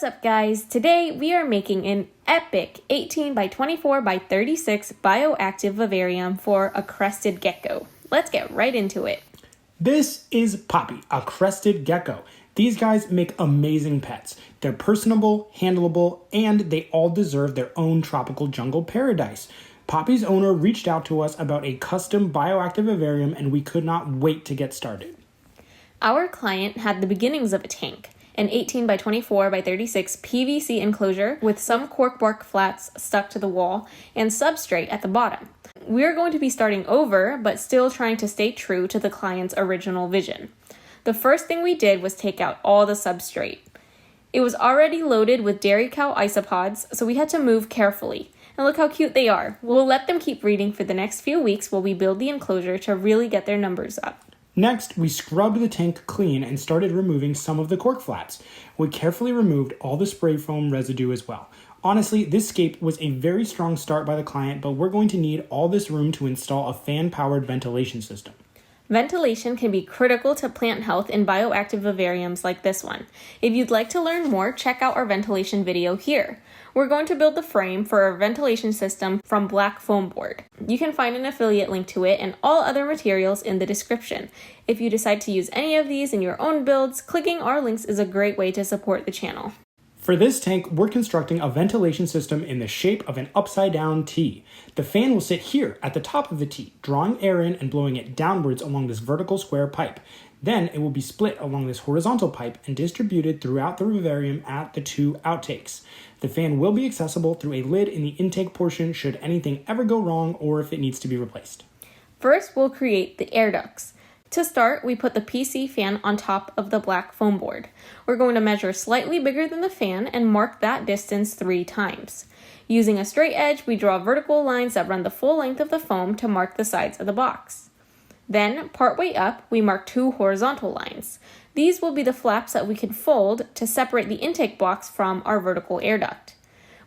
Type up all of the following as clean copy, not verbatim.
What's up guys? Today we are making an epic 18 by 24 by 36 bioactive vivarium for a crested gecko. Let's get right into it. This is Poppy, a crested gecko. These guys make amazing pets. They're personable, handleable, and they all deserve their own tropical jungle paradise. Poppy's owner reached out to us about a custom bioactive vivarium and we could not wait to get started. Our client had the beginnings of a tank, an 18 by 24 by 36 PVC enclosure with some cork bark flats stuck to the wall and substrate at the bottom. We're going to be starting over, but still trying to stay true to the client's original vision. The first thing we did was take out all the substrate. It was already loaded with dairy cow isopods, so we had to move carefully. And look how cute they are. We'll let them keep breeding for the next few weeks while we build the enclosure to really get their numbers up. Next, we scrubbed the tank clean and started removing some of the cork flats. We carefully removed all the spray foam residue as well. Honestly, this scape was a very strong start by the client, but we're going to need all this room to install a fan-powered ventilation system. Ventilation can be critical to plant health in bioactive vivariums like this one. If you'd like to learn more, check out our ventilation video here. We're going to build the frame for our ventilation system from black foam board. You can find an affiliate link to it and all other materials in the description. If you decide to use any of these in your own builds, clicking our links is a great way to support the channel. For this tank, we're constructing a ventilation system in the shape of an upside-down T. The fan will sit here at the top of the T, drawing air in and blowing it downwards along this vertical square pipe. Then it will be split along this horizontal pipe and distributed throughout the vivarium at the two outtakes. The fan will be accessible through a lid in the intake portion should anything ever go wrong or if it needs to be replaced. First, we'll create the air ducts. To start, we put the PC fan on top of the black foam board. We're going to measure slightly bigger than the fan and mark that distance 3 times. Using a straight edge, we draw vertical lines that run the full length of the foam to mark the sides of the box. Then, partway up, we mark 2 horizontal lines. These will be the flaps that we can fold to separate the intake box from our vertical air duct.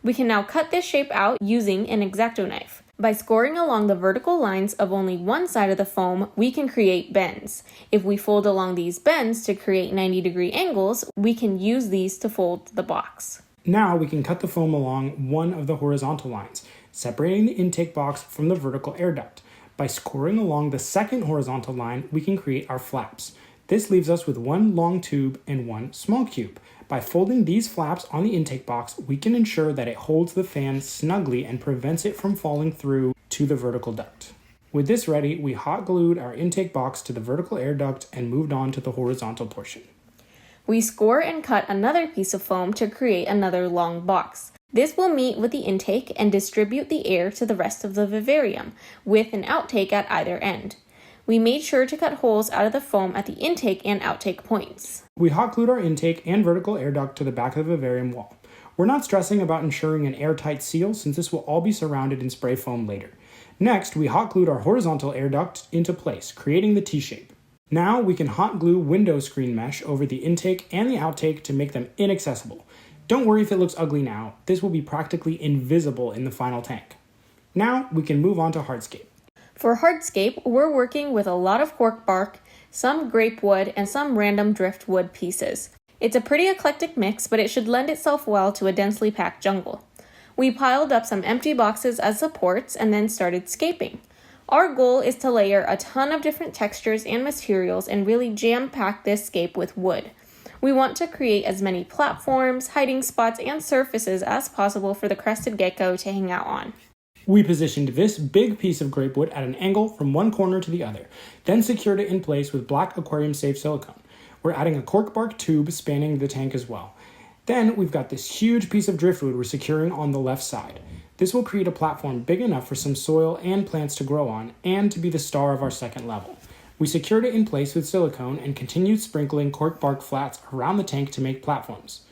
We can now cut this shape out using an X-Acto knife. By scoring along the vertical lines of only one side of the foam, we can create bends. If we fold along these bends to create 90-degree angles, we can use these to fold the box. Now we can cut the foam along one of the horizontal lines, separating the intake box from the vertical air duct. By scoring along the second horizontal line, we can create our flaps. This leaves us with one long tube and one small cube. By folding these flaps on the intake box, we can ensure that it holds the fan snugly and prevents it from falling through to the vertical duct. With this ready, we hot glued our intake box to the vertical air duct and moved on to the horizontal portion. We score and cut another piece of foam to create another long box. This will meet with the intake and distribute the air to the rest of the vivarium, with an outtake at either end. We made sure to cut holes out of the foam at the intake and outtake points. We hot glued our intake and vertical air duct to the back of the vivarium wall. We're not stressing about ensuring an airtight seal since this will all be surrounded in spray foam later. Next, we hot glued our horizontal air duct into place, creating the T-shape. Now we can hot glue window screen mesh over the intake and the outtake to make them inaccessible. Don't worry if it looks ugly now, this will be practically invisible in the final tank. Now we can move on to Hardscape. For Hardscape, we're working with a lot of cork bark, some grape wood, and some random driftwood pieces. It's a pretty eclectic mix, but it should lend itself well to a densely packed jungle. We piled up some empty boxes as supports and then started scaping. Our goal is to layer a ton of different textures and materials and really jam-pack this scape with wood. We want to create as many platforms, hiding spots, and surfaces as possible for the crested gecko to hang out on. We positioned this big piece of grape wood at an angle from one corner to the other, then secured it in place with black aquarium-safe silicone. We're adding a cork bark tube spanning the tank as well. Then we've got this huge piece of driftwood we're securing on the left side. This will create a platform big enough for some soil and plants to grow on, and to be the star of our second level. We secured it in place with silicone and continued sprinkling cork bark flats around the tank to make platforms.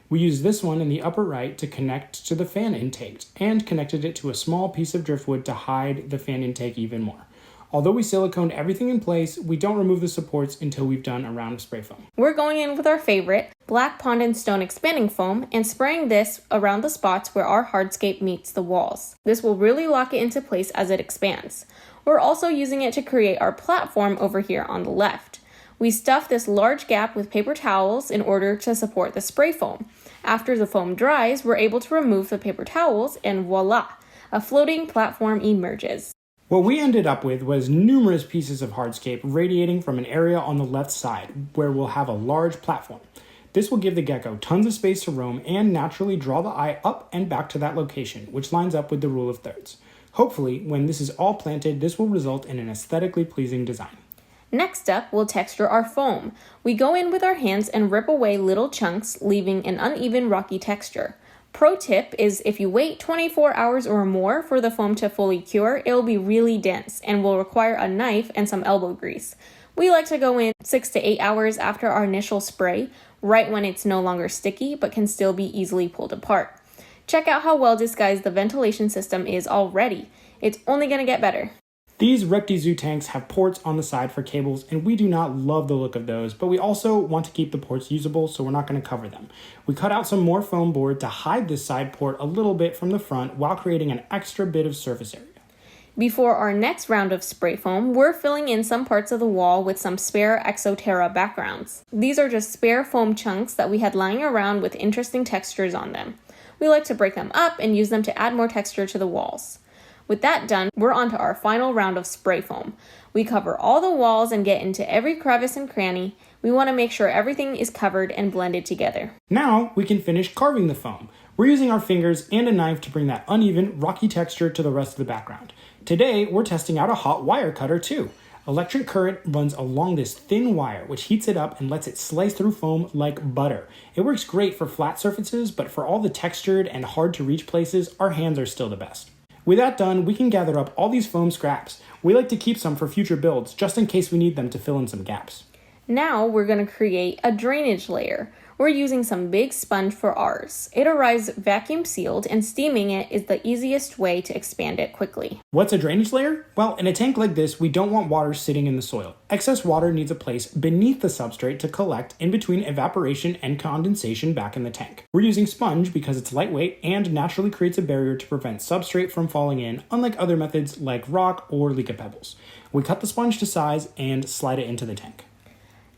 We used this one in the upper right to connect to the fan intake and connected it to a small piece of driftwood to hide the fan intake even more. Although we siliconed everything in place, we don't remove the supports until we've done a round of spray foam. We're going in with our favorite, black pond and stone expanding foam, and spraying this around the spots where our hardscape meets the walls. This will really lock it into place as it expands. We're also using it to create our platform over here on the left. We stuffed this large gap with paper towels in order to support the spray foam. After the foam dries, we're able to remove the paper towels and voila, a floating platform emerges. What we ended up with was numerous pieces of hardscape radiating from an area on the left side where we'll have a large platform. This will give the gecko tons of space to roam and naturally draw the eye up and back to that location, which lines up with the rule of thirds. Hopefully, when this is all planted, this will result in an aesthetically pleasing design. Next up, we'll texture our foam. We go in with our hands and rip away little chunks, leaving an uneven rocky texture. Pro tip is if you wait 24 hours or more for the foam to fully cure, it will be really dense and will require a knife and some elbow grease. We like to go in 6 to 8 hours after our initial spray, right when it's no longer sticky but can still be easily pulled apart. Check out how well disguised the ventilation system is already. It's only going to get better. These reptizoo tanks have ports on the side for cables, and we do not love the look of those, but we also want to keep the ports usable, so we're not going to cover them. We cut out some more foam board to hide this side port a little bit from the front while creating an extra bit of surface area. Before our next round of spray foam, we're filling in some parts of the wall with some spare Exoterra backgrounds. These are just spare foam chunks that we had lying around with interesting textures on them. We like to break them up and use them to add more texture to the walls. With that done, we're on to our final round of spray foam. We cover all the walls and get into every crevice and cranny. We want to make sure everything is covered and blended together. Now we can finish carving the foam. We're using our fingers and a knife to bring that uneven, rocky texture to the rest of the background. Today, we're testing out a hot wire cutter too. Electric current runs along this thin wire, which heats it up and lets it slice through foam like butter. It works great for flat surfaces, but for all the textured and hard to reach places, our hands are still the best. With that done, we can gather up all these foam scraps. We like to keep some for future builds, just in case we need them to fill in some gaps. Now we're going to create a drainage layer. We're using some big sponge for ours. It arrives vacuum sealed, and steaming it is the easiest way to expand it quickly. What's a drainage layer? Well, in a tank like this, we don't want water sitting in the soil. Excess water needs a place beneath the substrate to collect in between evaporation and condensation back in the tank. We're using sponge because it's lightweight and naturally creates a barrier to prevent substrate from falling in, unlike other methods like rock or leaka pebbles. We cut the sponge to size and slide it into the tank.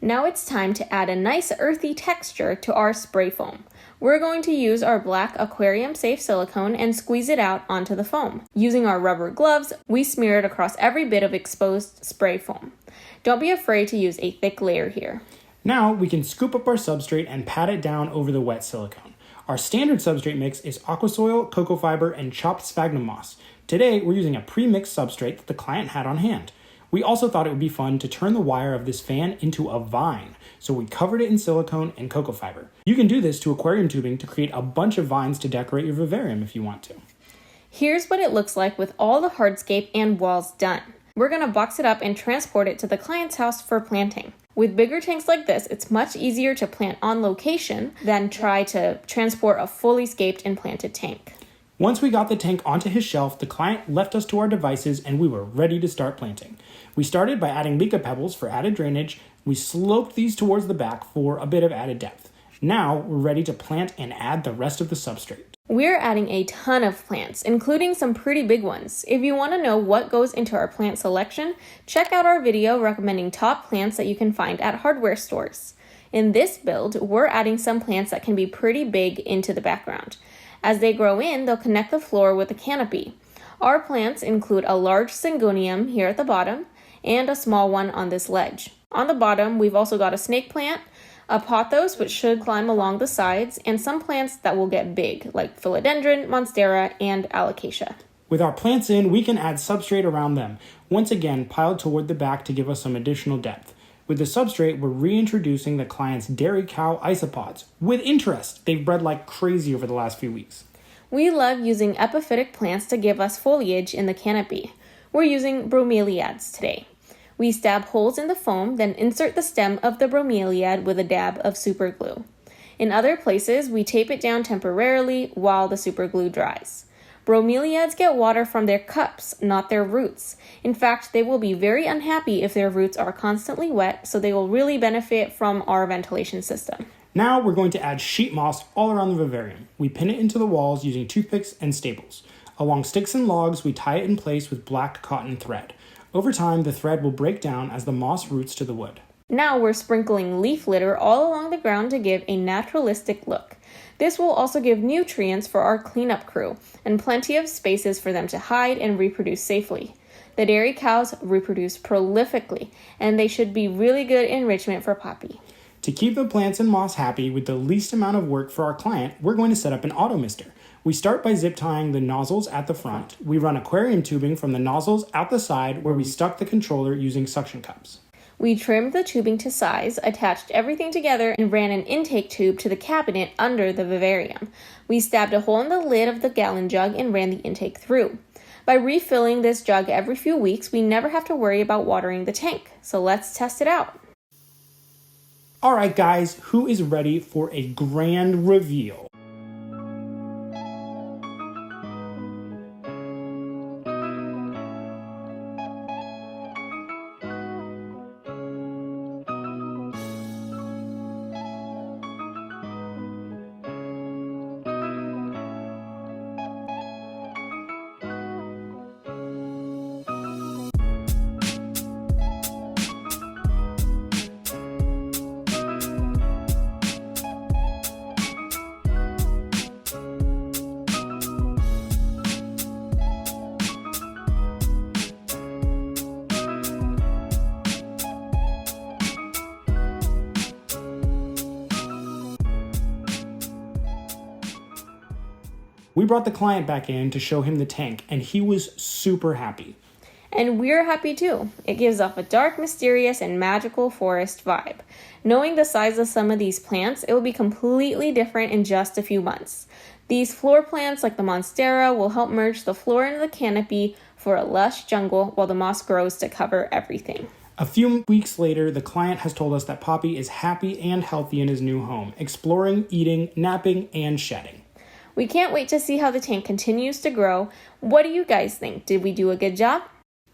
Now it's time to add a nice earthy texture to our spray foam. We're going to use our black aquarium-safe silicone and squeeze it out onto the foam. Using our rubber gloves, we smear it across every bit of exposed spray foam. Don't be afraid to use a thick layer here. Now we can scoop up our substrate and pat it down over the wet silicone. Our standard substrate mix is aquasoil, cocoa fiber, and chopped sphagnum moss. Today we're using a pre-mixed substrate that the client had on hand. We also thought it would be fun to turn the wire of this fan into a vine, so we covered it in silicone and cocoa fiber. You can do this to aquarium tubing to create a bunch of vines to decorate your vivarium if you want to. Here's what it looks like with all the hardscape and walls done. We're going to box it up and transport it to the client's house for planting. With bigger tanks like this, it's much easier to plant on location than try to transport a fully scaped and planted tank. Once we got the tank onto his shelf, the client left us to our devices and we were ready to start planting. We started by adding leaka pebbles for added drainage. We sloped these towards the back for a bit of added depth. Now we're ready to plant and add the rest of the substrate. We're adding a ton of plants, including some pretty big ones. If you want to know what goes into our plant selection, check out our video recommending top plants that you can find at hardware stores. In this build, we're adding some plants that can be pretty big into the background. As they grow in, they'll connect the floor with a canopy. Our plants include a large Syngonium here at the bottom and a small one on this ledge. On the bottom, we've also got a snake plant, a Pothos, which should climb along the sides, and some plants that will get big, like Philodendron, Monstera, and Alocasia. With our plants in, we can add substrate around them, once again piled toward the back to give us some additional depth. With the substrate, we're reintroducing the client's dairy cow isopods. With interest, they've bred like crazy over the last few weeks. We love using epiphytic plants to give us foliage in the canopy. We're using bromeliads today. We stab holes in the foam, then insert the stem of the bromeliad with a dab of super glue. In other places, we tape it down temporarily while the super glue dries. Bromeliads get water from their cups, not their roots. In fact, they will be very unhappy if their roots are constantly wet, so they will really benefit from our ventilation system. Now we're going to add sheet moss all around the vivarium. We pin it into the walls using toothpicks and staples. Along sticks and logs, we tie it in place with black cotton thread. Over time, the thread will break down as the moss roots to the wood. Now we're sprinkling leaf litter all along the ground to give a naturalistic look. This will also give nutrients for our cleanup crew and plenty of spaces for them to hide and reproduce safely. The dairy cows reproduce prolifically, and they should be really good enrichment for Poppy. To keep the plants and moss happy with the least amount of work for our client, we're going to set up an automister. We start by zip tying the nozzles at the front. We run aquarium tubing from the nozzles out the side where we stuck the controller using suction cups. We trimmed the tubing to size, attached everything together, and ran an intake tube to the cabinet under the vivarium. We stabbed a hole in the lid of the gallon jug and ran the intake through. By refilling this jug every few weeks, we never have to worry about watering the tank. So let's test it out. All right, guys, who is ready for a grand reveal? We brought the client back in to show him the tank, and he was super happy. And we're happy too. It gives off a dark, mysterious, and magical forest vibe. Knowing the size of some of these plants, it will be completely different in just a few months. These floor plants, like the Monstera, will help merge the floor into the canopy for a lush jungle while the moss grows to cover everything. A few weeks later, the client has told us that Poppy is happy and healthy in his new home, exploring, eating, napping, and shedding. We can't wait to see how the tank continues to grow. What do you guys think? Did we do a good job?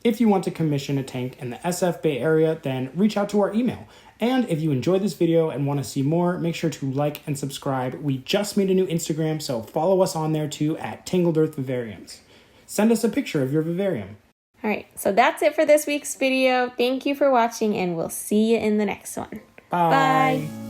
If you want to commission a tank in the SF Bay Area, then reach out to our email. And if you enjoyed this video and want to see more, make sure to like and subscribe. We just made a new Instagram, so follow us on there too at Tangled Earth Vivariums. Send us a picture of your vivarium. Alright, so that's it for this week's video. Thank you for watching, and we'll see you in the next one. Bye. Bye.